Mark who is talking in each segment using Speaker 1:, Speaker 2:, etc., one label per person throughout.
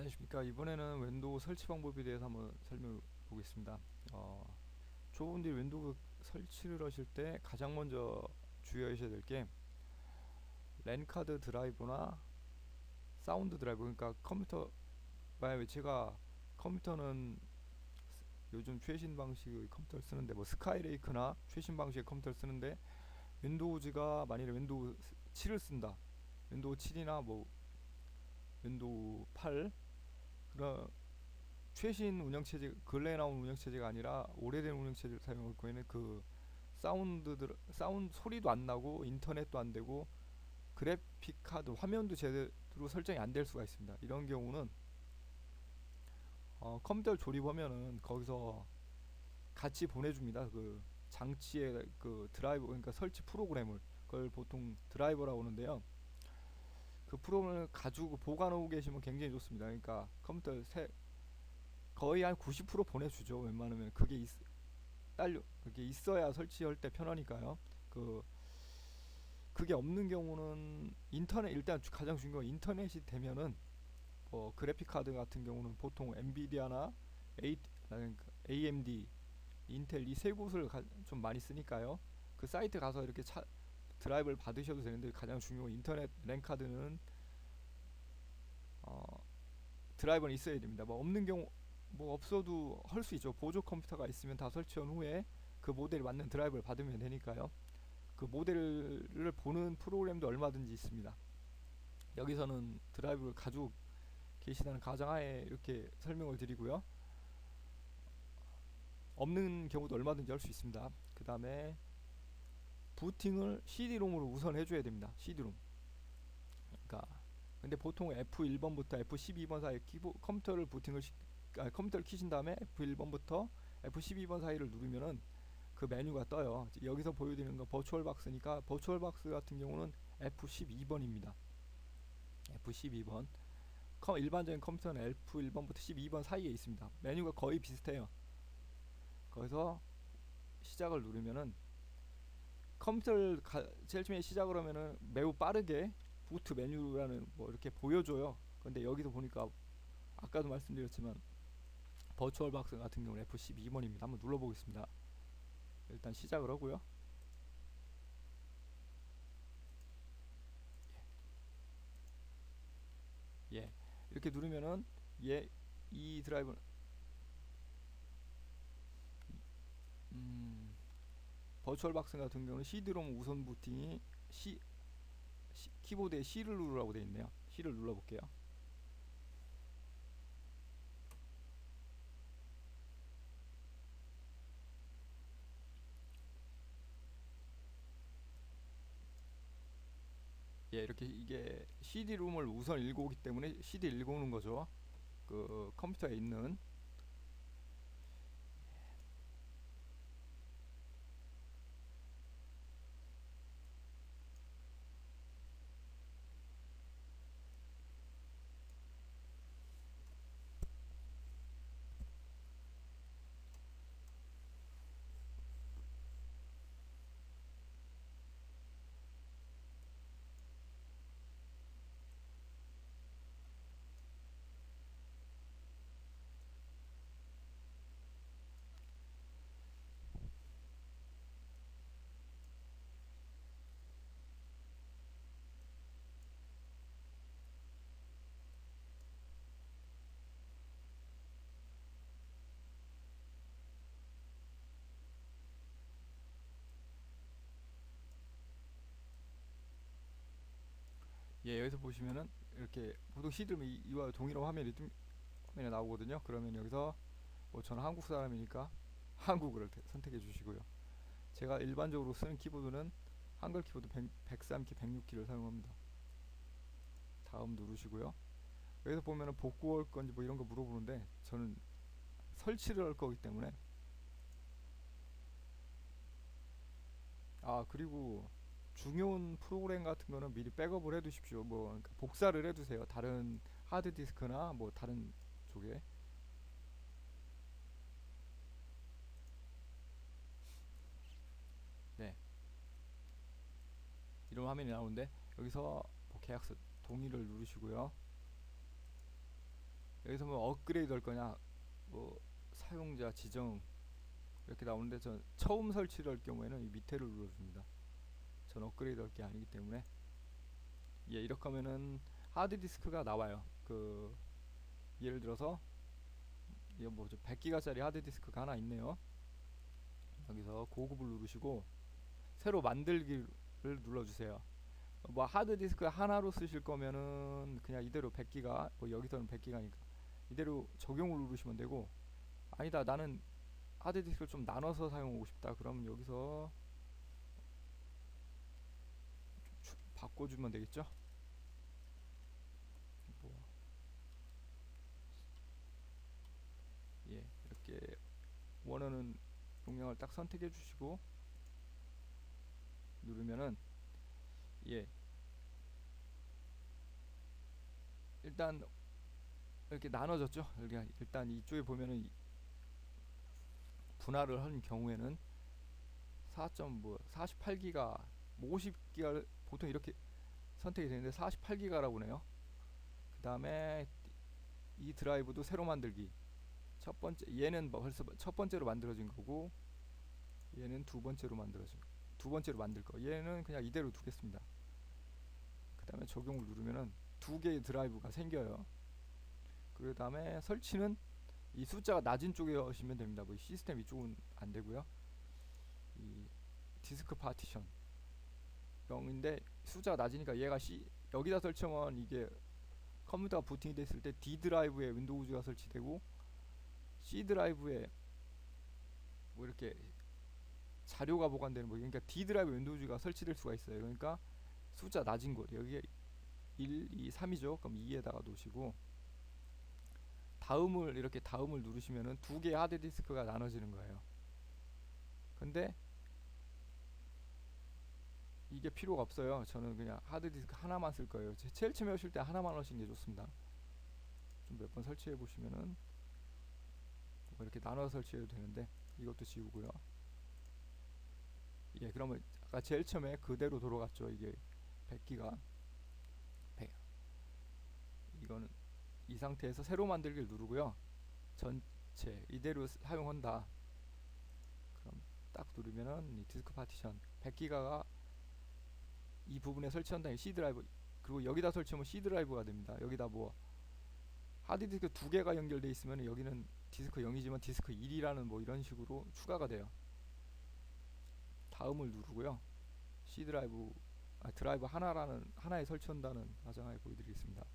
Speaker 1: 안녕하십니까. 이번에는 윈도우 설치 방법에 대해서 한번 설명해 보겠습니다. 초보분들이 윈도우 설치를 하실 때 가장 먼저 주의하셔야 될 게 랜카드 드라이브나 사운드 드라이브, 그러니까 컴퓨터의 제가 컴퓨터는 요즘 최신 방식의 컴퓨터를 쓰는데 뭐 스카이레이크나 최신 방식의 컴퓨터를 쓰는데, 윈도우즈가 만일에 윈도우 7을 쓴다, 윈도우 7이나 뭐 윈도우 8, 그런 최신 운영체제, 근래에 나온 운영체제가 아니라 오래된 운영체제를 사용할 경우에는 그 사운드 소리도 안 나고 인터넷도 안 되고 그래픽 카드 화면도 제대로 설정이 안 될 수가 있습니다. 이런 경우는 컴퓨터를 조립하면은 거기서 같이 보내줍니다. 그 장치의 그 드라이버, 그러니까 설치 프로그램을, 그걸 보통 드라이버라고 하는데요. 그 프로그램을 가지고 보관하고 계시면 굉장히 좋습니다. 그러니까 거의 한 90% 보내주죠. 웬만하면 그게 있어야 설치할 때 편하니까요. 그 그게 없는 경우는 인터넷, 일단 가장 중요한 건 인터넷이 되면은 그래픽 카드 같은 경우는 보통 엔비디아나 A, 그러니까 AMD, 인텔 이 세 곳을 좀 많이 쓰니까요. 그 사이트 가서 이렇게 드라이브를 받으셔도 되는데, 가장 중요한 인터넷 랜 카드는 어, 드라이버는 있어야 됩니다. 뭐 없는 경우, 뭐 없어도 할 수 있죠. 보조 컴퓨터가 있으면 다 설치한 후에 그 모델에 맞는 드라이브를 받으면 되니까요. 그 모델을 보는 프로그램도 얼마든지 있습니다. 여기서는 드라이브를 가지고 계시다는 가정하에 이렇게 설명을 드리고요. 없는 경우도 얼마든지 할 수 있습니다. 그 다음에 부팅을 CD롬으로 우선 해줘야 됩니다. CD롬. 그러니까 근데 보통 F1번부터 F12번 사이 컴퓨터를 키신 다음에 F1번부터 F12번 사이를 누르면은 그 메뉴가 떠요. 여기서 보여드리는 건 버추얼 박스니까, 버추얼 박스 같은 경우는 F12번입니다. F12번. 일반적인 컴퓨터는 F1번부터 12번 사이에 있습니다. 메뉴가 거의 비슷해요. 거기서 시작을 누르면은 제일 처음에 시작을 하면은 매우 빠르게 부트 메뉴라는 뭐 이렇게 보여줘요. 근데 여기서 보니까 아까도 말씀드렸지만 버추얼 박스 같은 경우는 F12번입니다. 한번 눌러보겠습니다. 일단 시작을 하고요. 예, 이렇게 누르면은 예, 이 드라이브는 음, 버추얼 박스 같은 경우는 CD롬 우선 부팅이 키보드에 C를 누르라고 되어 있네요. C를 눌러볼게요. 예, 이렇게 이게 CD롬을 우선 읽어오기 때문에 CD 읽어오는 거죠. 그 컴퓨터에 있는. 예, 여기서 보시면은 이렇게 보통 CD롬 이와 동일한 화면이 나오거든요. 그러면 여기서 뭐 저는 한국 사람이니까 한국어를 선택해 주시고요. 제가 일반적으로 쓰는 키보드는 한글 키보드 103키, 106키를 사용합니다. 다음 누르시고요. 여기서 보면은 복구할 건지 뭐 이런 거 물어보는데, 저는 설치를 할 거기 때문에. 그리고 중요한 프로그램 같은 거는 미리 백업을 해 두십시오. 뭐 그러니까 복사를 해 두세요. 다른 하드디스크나 뭐 다른 쪽에. 네, 이런 화면이 나오는데, 여기서 뭐 계약서 동의를 누르시고요. 여기서 뭐 업그레이드 할 거냐, 뭐 사용자 지정 이렇게 나오는데, 전 처음 설치를 할 경우에는 이 밑에를 눌러줍니다. 전 업그레이드 할 게 아니기 때문에. 예, 이렇게 하면은 하드디스크가 나와요. 그 예를 들어서 이거 뭐죠, 100기가짜리 하드디스크가 하나 있네요. 여기서 고급을 누르시고 새로 만들기를 눌러주세요. 뭐 하드디스크 하나로 쓰실 거면은 그냥 이대로 100기가, 뭐 여기서는 100기가니까 이대로 적용을 누르시면 되고, 아니다 나는 하드디스크를 좀 나눠서 사용하고 싶다 그러면 여기서 바꿔주면 되겠죠. 뭐, 예, 이렇게 원하는 용량을 딱 선택해 주시고 누르면은, 예, 일단 이렇게 나눠졌죠. 여기 일단 이쪽에 보면은 분할을 한 경우에는 48기가, 뭐 50기가 보통 이렇게 선택이 되는데 48기가라고 네요. 그 다음에 이 드라이브도 새로 만들기. 첫 번째 얘는 뭐 벌써 첫 번째로 만들어진 거고, 얘는 두 번째로 만들 거. 얘는 그냥 이대로 두겠습니다. 그 다음에 적용을 누르면은 두 개의 드라이브가 생겨요. 그 다음에 설치는 이 숫자가 낮은 쪽에 하시면 됩니다. 뭐 시스템 이쪽은 안 되고요. 이 디스크 파티션 0인데 숫자가 낮으니까 얘가 여기다 설치하면 이게 컴퓨터가 부팅이 됐을 때 D 드라이브에 윈도우즈가 설치되고 C 드라이브에 뭐 이렇게 자료가 보관되는, 뭐 그러니까 D 드라이브 윈도우즈가 설치될 수가 있어요. 그러니까 숫자 낮은 곳 여기에 1, 2, 3이죠. 그럼 2에다가 놓으시고 다음을 누르시면은 두 개의 하드 디스크가 나눠지는 거예요. 근데 이게 필요가 없어요. 저는 그냥 하드 디스크 하나만 쓸 거예요. 제일 처음에 오실 때 하나만 하시는 게 좋습니다. 좀 몇 번 설치해 보시면은 뭐 이렇게 나눠 설치해도 되는데 이것도 지우고요. 예, 그러면 아까 제일 처음에 그대로 돌아갔죠. 이게 100기가 100. 이거는 이 상태에서 새로 만들기를 누르고요. 전체 이대로 사용한다. 그럼 딱 누르면은 이 디스크 파티션 100기가가 이 부분에 설치한다. C 드라이브, 그리고 여기다 설치하면 C 드라이브가 됩니다. 여기다 뭐 하드디스크 두 개가 연결돼 있으면 여기는 디스크 0이지만 디스크 1이라는 뭐 이런 식으로 추가가 돼요. 다음을 누르고요. C 드라이브, 드라이브 하나에 설치한다는 가정하에 보여드리겠습니다.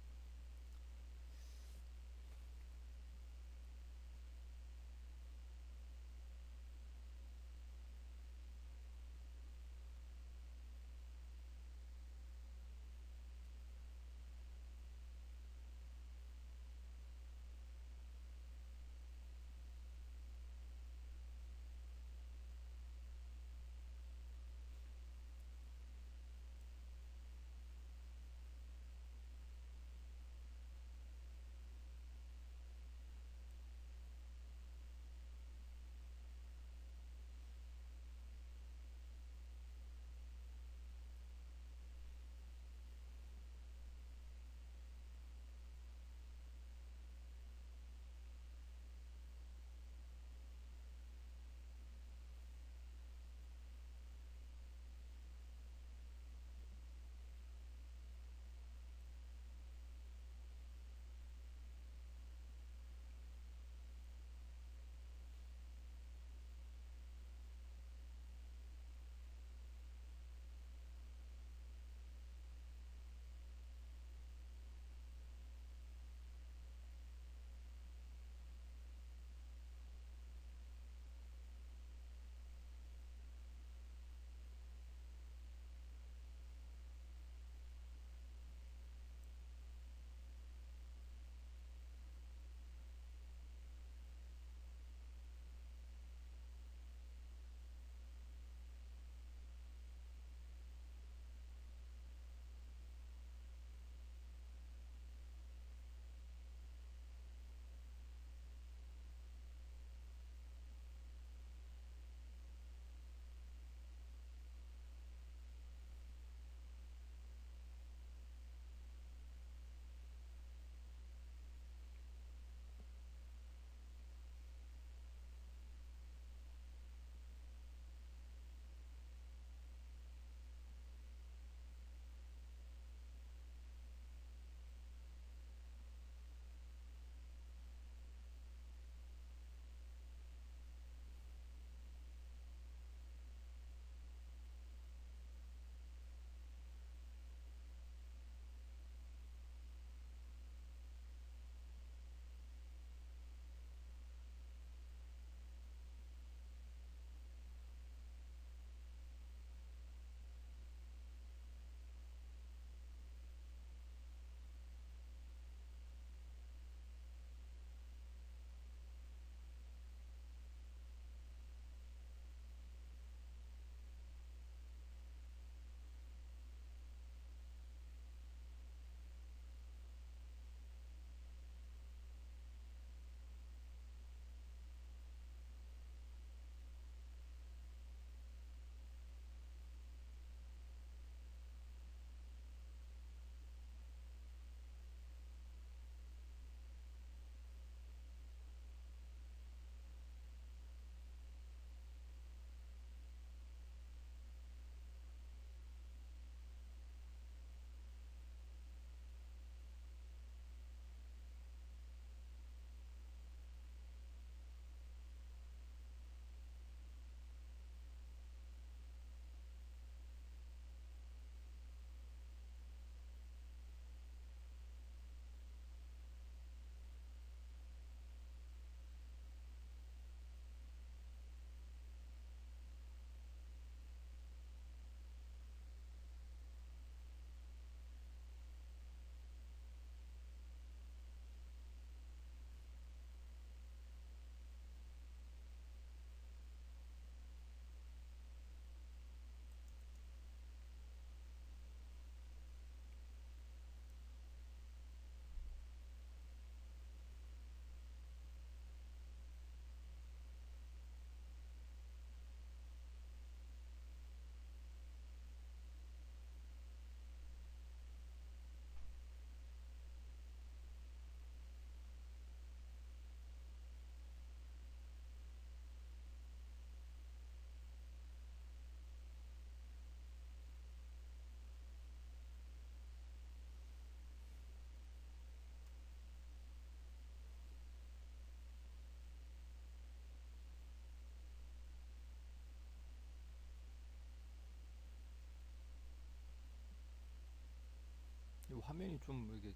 Speaker 1: 화면이 좀 이게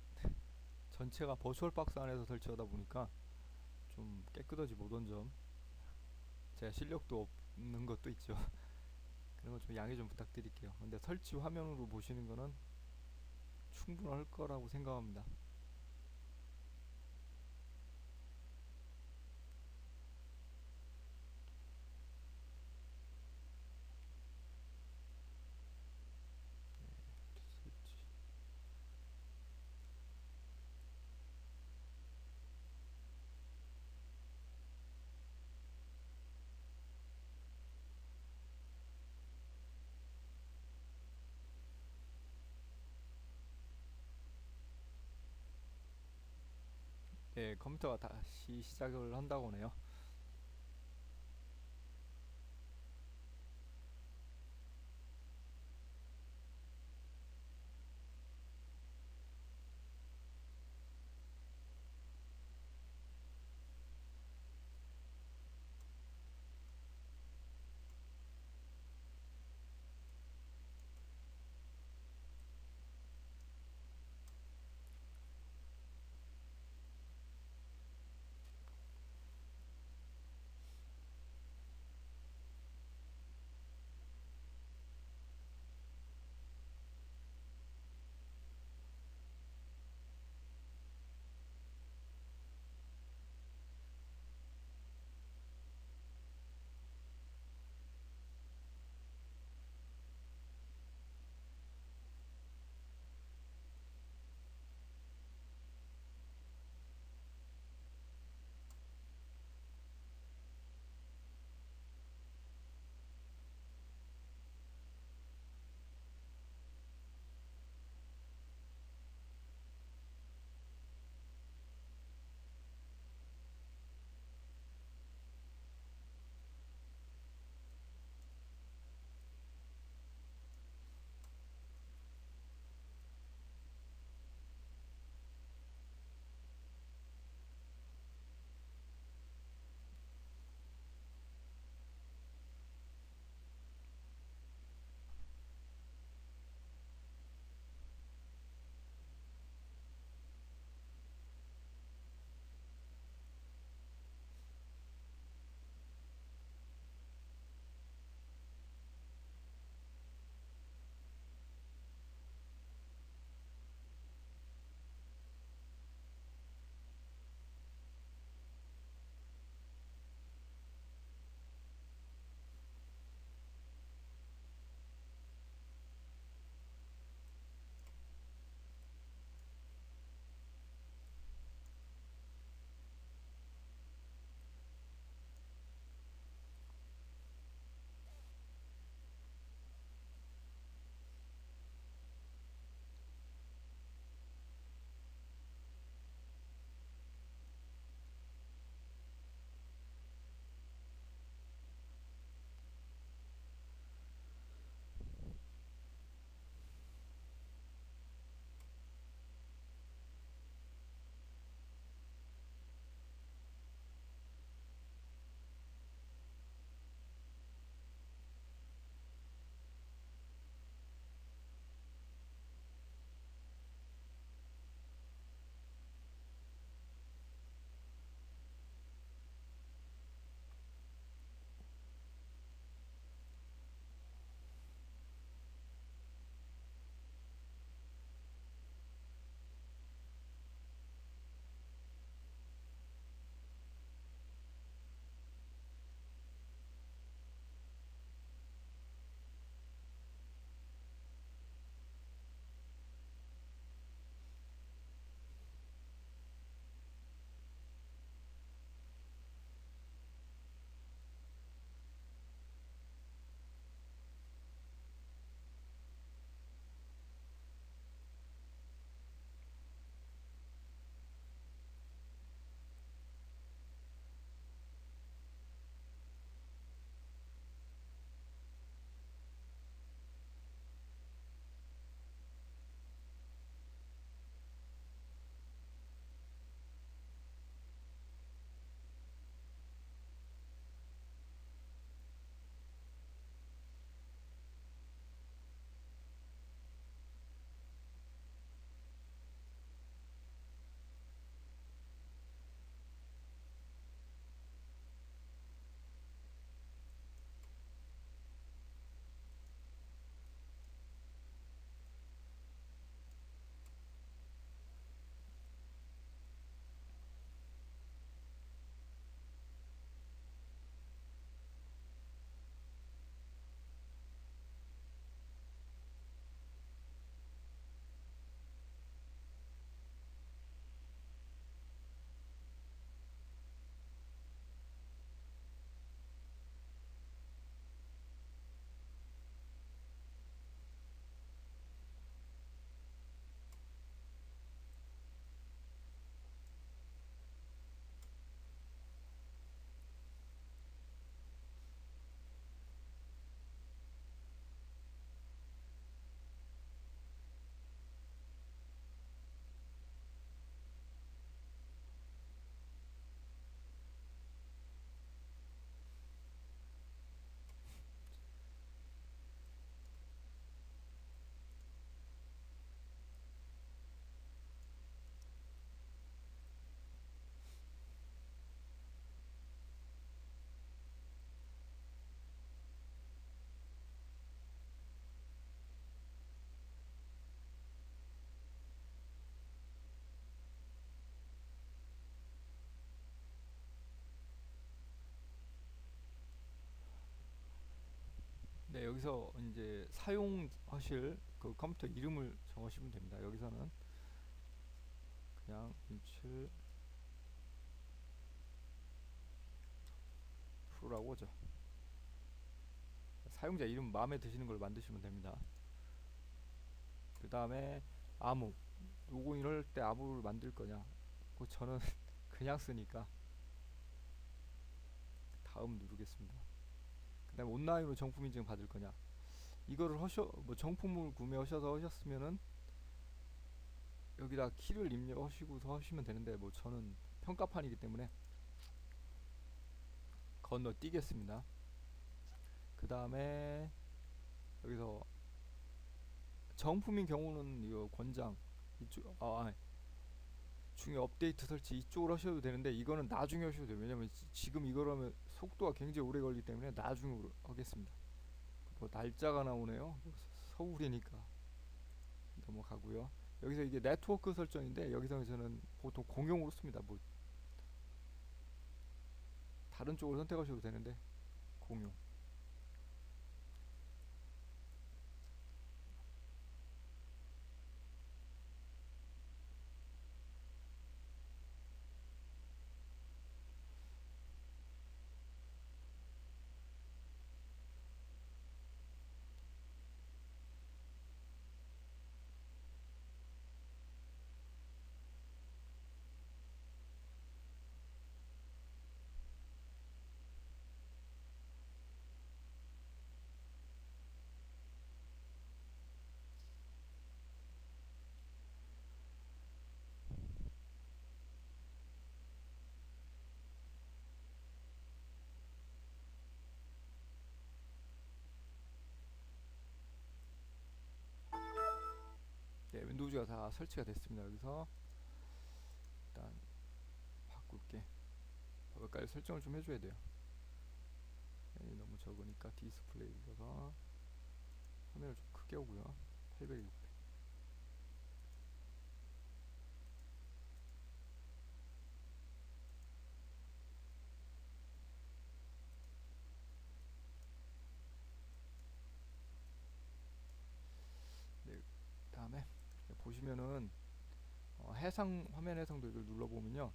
Speaker 1: 전체가 버추얼 박스 안에서 설치하다 보니까 좀 깨끗하지 못한 점, 제가 실력도 없는 것도 있죠. 그런 거 좀 양해 좀 부탁드릴게요. 근데 설치 화면으로 보시는 거는 충분할 거라고 생각합니다. 설치. 예, 컴퓨터가 다시 시작을 한다고 하네요. 네, 여기서 이제 사용하실 그 컴퓨터 이름을 정하시면 됩니다. 여기서는 그냥 17 프로라고 하죠. 사용자 이름 마음에 드시는 걸 만드시면 됩니다. 그 다음에 아무, 로고 이럴 때 아무를 만들 거냐? 그 저는 그냥 쓰니까 다음 누르겠습니다. 그 다음에 온라인으로 정품 인증 받을 거냐? 이거를 뭐 정품을 구매하셔서 하셨으면은 여기다 키를 입력하시고서 하시면 되는데, 뭐 저는 평가판이기 때문에 건너뛰겠습니다. 그 다음에 여기서 정품인 경우는 이거 권장 이쪽 중에 업데이트 설치 이쪽으로 하셔도 되는데, 이거는 나중에 하셔도 돼요. 왜냐면 지금 이거로 하면 속도가 굉장히 오래 걸리기 때문에 나중에 하겠습니다. 뭐 날짜가 나오네요. 뭐 서울이니까 넘어가고요. 여기서 이게 네트워크 설정인데, 여기서 저는 보통 공용으로 씁니다. 뭐 다른 쪽을 선택하셔도 되는데 공용. 네, 윈도우즈가 다 설치가 됐습니다. 여기서 일단 바꿀게. 몇 가지 설정을 좀 해줘야 돼요. 너무 적으니까 디스플레이 눌러서 화면을 좀 크게 오고요. 800, 600. 네, 다음에 보시면은 해상 화면 해상도 이걸 눌러보면요,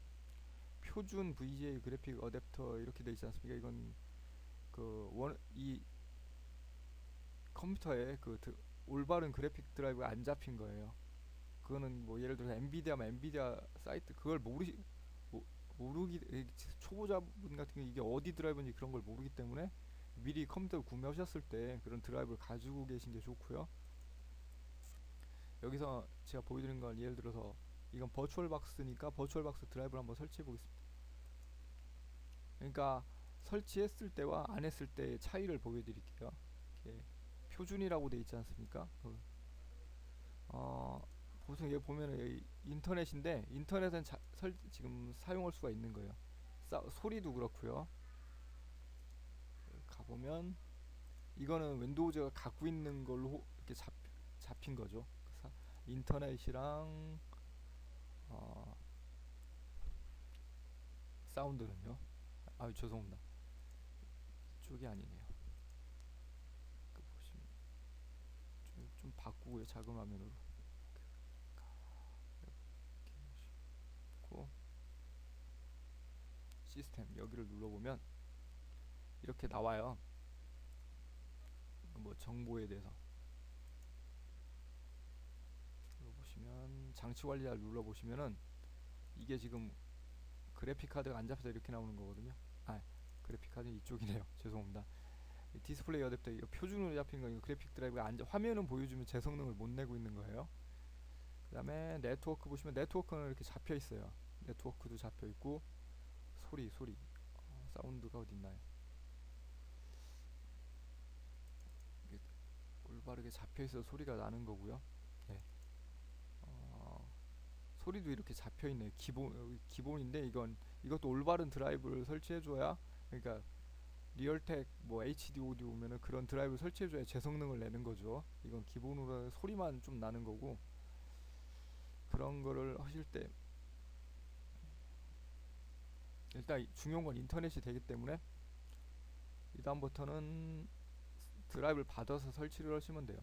Speaker 1: 표준 VGA 그래픽 어댑터 이렇게 돼 있지 않습니까? 이건 이 컴퓨터에 올바른 그래픽 드라이브가 안 잡힌 거예요. 그거는 뭐 예를 들어서 엔비디아면 엔비디아 사이트 그걸 모르기, 초보자분 같은 경우 이게 어디 드라이브인지 그런 걸 모르기 때문에 미리 컴퓨터를 구매하셨을 때 그런 드라이브를 가지고 계신 게 좋고요. 여기서 제가 보여드린 건 예를 들어서 이건 버추얼 박스니까 버추얼 박스 드라이브를 한번 설치해 보겠습니다. 그러니까 설치했을 때와 안 했을 때의 차이를 보여드릴게요. 이렇게 표준이라고 돼 있지 않습니까? 어, 보통 여기 보면은 인터넷인데, 인터넷은 지금 사용할 수가 있는 거예요. 소리도 그렇고요. 가보면 이거는 윈도우즈가 갖고 있는 걸로 이렇게 잡힌 거죠. 인터넷이랑 어, 사운드는요. 아, 죄송합니다. 이쪽이 아니네요. 보시면 좀 바꾸고요. 작은 화면으로. 이렇게 시스템 여기를 눌러보면 이렇게 나와요. 뭐 정보에 대해서 눌러보시면 장치 관리자를 눌러보시면은 이게 지금 그래픽 카드가 안 잡혀서 이렇게 나오는 거거든요. 아, 그래픽 카드 이쪽이네요. 죄송합니다. 디스플레이 어댑터 이거 표준으로 잡힌 거, 이거 그래픽 드라이브가 화면은 보여주면 제 성능을 못 내고 있는 거예요. 그 다음에 네트워크 보시면 네트워크는 이렇게 잡혀 있어요. 네트워크도 잡혀 있고 소리 사운드가 어디 있나요? 이게 올바르게 잡혀 있어 소리가 나는 거고요. 네. 소리도 이렇게 잡혀 있네요. 기본인데 이것도 올바른 드라이브를 설치해 줘야, 그러니까 리얼텍 뭐 HD 오디오 오면은 그런 드라이브 설치해 줘야 제 성능을 내는 거죠. 이건 기본으로 소리만 좀 나는 거고, 그런 거를 하실 때 일단 중요한 건 인터넷이 되기 때문에 이 다음부터는 드라이브를 받아서 설치를 하시면 돼요.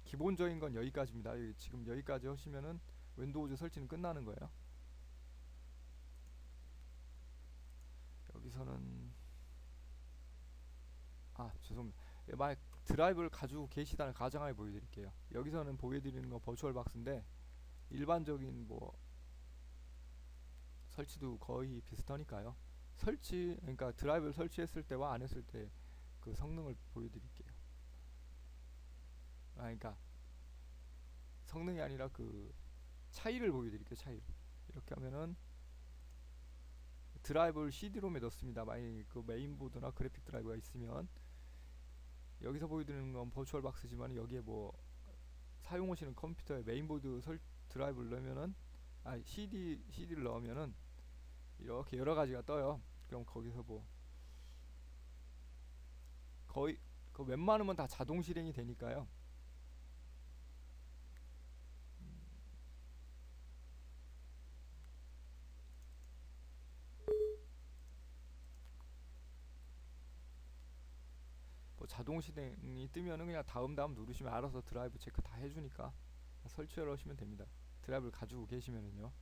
Speaker 1: 기본적인 건 여기까지입니다. 지금 여기까지 하시면은 윈도우즈 설치는 끝나는 거예요. 여기서는 죄송합니다. 만약 드라이브를 가지고 계시다는 가정하에 보여드릴게요. 여기서는 보여드리는 건 버추얼 박스인데 일반적인 뭐 설치도 거의 비슷하니까요. 그러니까 드라이브를 설치했을 때와 안 했을 때 그 성능을 보여드릴게요. 그러니까 성능이 아니라 그 차이를 보여드릴게요. 차이를. 이렇게 하면은 드라이브를 CD롬에 넣습니다. 만약 그 메인보드나 그래픽 드라이브가 있으면 여기서 보여드리는 건 버추얼 박스지만 여기에 뭐 사용하시는 컴퓨터에 메인보드 드라이브를 넣으면은 CD를 넣으면은 이렇게 여러 가지가 떠요. 그럼 거기서 뭐 거의 그 웬만하면 다 자동 실행이 되니까요. 뭐 자동 실행이 뜨면은 그냥 다음 누르시면 알아서 드라이브 체크 다 해주니까 설치를 하시면 됩니다. 드라이브를 가지고 계시면은요.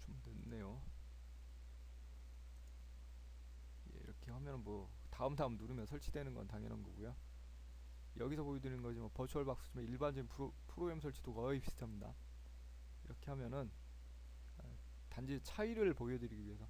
Speaker 1: 좀 늦네요. 예, 이렇게 하면 뭐 다음 누르면 설치되는 건 당연한 거고요. 여기서 보여드리는 거지 뭐 버추얼 박스지만 일반적인 프로그램 설치도 거의 비슷합니다. 이렇게 하면은 단지 차이를 보여드리기 위해서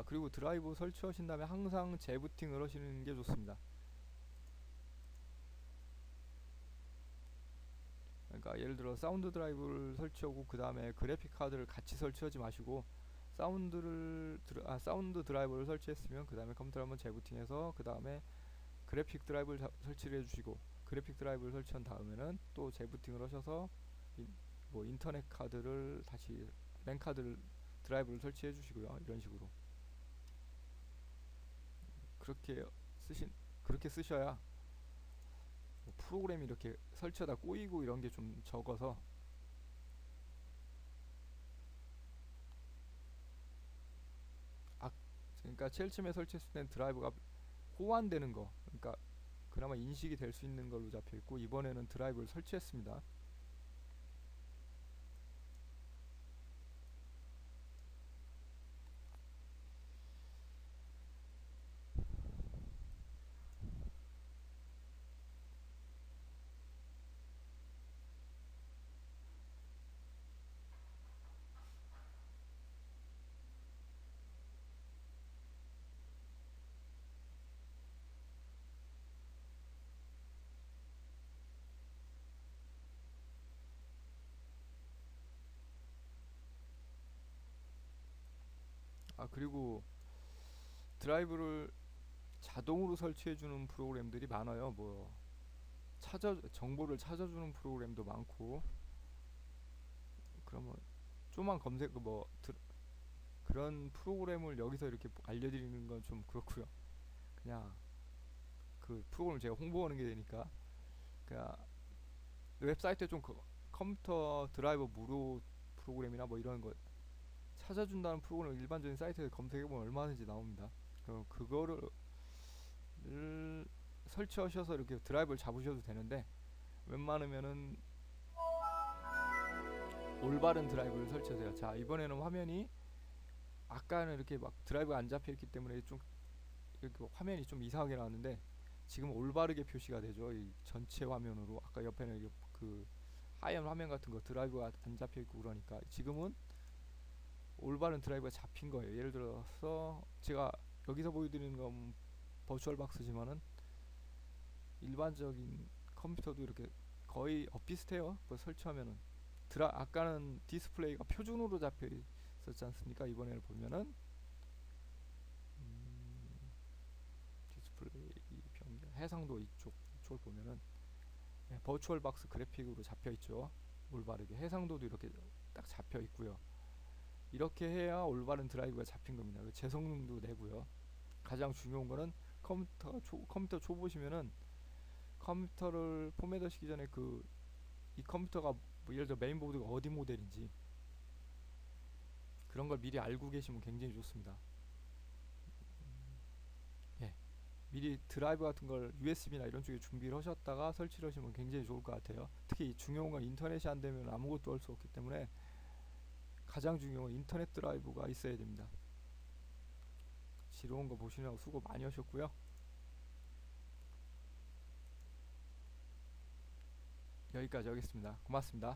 Speaker 1: 그리고 드라이브 설치하신 다음에 항상 재부팅을 하시는 게 좋습니다. 그러니까 예를 들어 사운드 드라이브를 설치하고 그 다음에 그래픽 카드를 같이 설치하지 마시고 사운드 드라이버를 설치했으면 그 다음에 컴퓨터를 한번 재부팅해서 그 다음에 그래픽 드라이브를 설치를 해주시고 그래픽 드라이브를 설치한 다음에는 또 재부팅을 하셔서 뭐 인터넷 카드를 다시 랜 카드를 드라이브를 설치해 주시고요. 이런 식으로 그렇게 그렇게 쓰셔야 뭐 프로그램이 이렇게 설치하다 꼬이고 이런 게 좀 적어서 그러니까 제일 처음에 설치했을 땐 드라이브가 호환되는 거 그러니까 그나마 인식이 될 수 있는 걸로 잡혀 있고 이번에는 드라이브를 설치했습니다. 그리고 드라이브를 자동으로 설치해주는 프로그램들이 많아요. 뭐 정보를 찾아주는 프로그램도 많고 그러면 좀만 검색 그런 프로그램을 여기서 이렇게 알려드리는 건 좀 그렇고요. 그냥 그 프로그램을 제가 홍보하는 게 되니까 그냥 웹사이트에 좀 컴퓨터 드라이버 무료 프로그램이나 뭐 이런 거 찾아준다는 프로그램 일반적인 사이트에 검색해보면 얼마든지 나옵니다. 그럼 그거를 설치하셔서 이렇게 드라이브를 잡으셔도 되는데 웬만하면은 올바른 드라이브를 설치하세요. 자, 이번에는 화면이 아까는 이렇게 막 드라이브가 안 잡혀있기 때문에 좀 이렇게 화면이 좀 이상하게 나왔는데 지금 올바르게 표시가 되죠. 이 전체 화면으로. 아까 옆에는 이게 그 하얀 화면 같은 거 드라이브가 안 잡혀있고 그러니까 지금은 올바른 드라이브가 잡힌 거예요. 예를 들어서 제가 여기서 보여드리는 건 버추얼 박스지만은 일반적인 컴퓨터도 이렇게 거의 비슷해요. 뭐 설치하면은 아까는 디스플레이가 표준으로 잡혀 있었지 않습니까? 이번에는 보면은 디스플레이 변경 해상도 이쪽을 보면은 버추얼 박스 그래픽으로 잡혀 있죠. 올바르게 해상도도 이렇게 딱 잡혀 있고요. 이렇게 해야 올바른 드라이브가 잡힌 겁니다. 그 재성능도 내고요. 가장 중요한 거는 컴퓨터 초보시면은 컴퓨터를 포맷하시기 전에 이 컴퓨터가 뭐 예를 들어 메인보드가 어디 모델인지 그런 걸 미리 알고 계시면 굉장히 좋습니다. 예, 미리 드라이브 같은 걸 USB나 이런 쪽에 준비를 하셨다가 설치를 하시면 굉장히 좋을 것 같아요. 특히 중요한 건 인터넷이 안 되면 아무것도 할 수 없기 때문에 가장 중요한 건 인터넷 드라이브가 있어야 됩니다. 지루한 거 보시느라고 수고 많이 하셨고요. 여기까지 하겠습니다. 고맙습니다.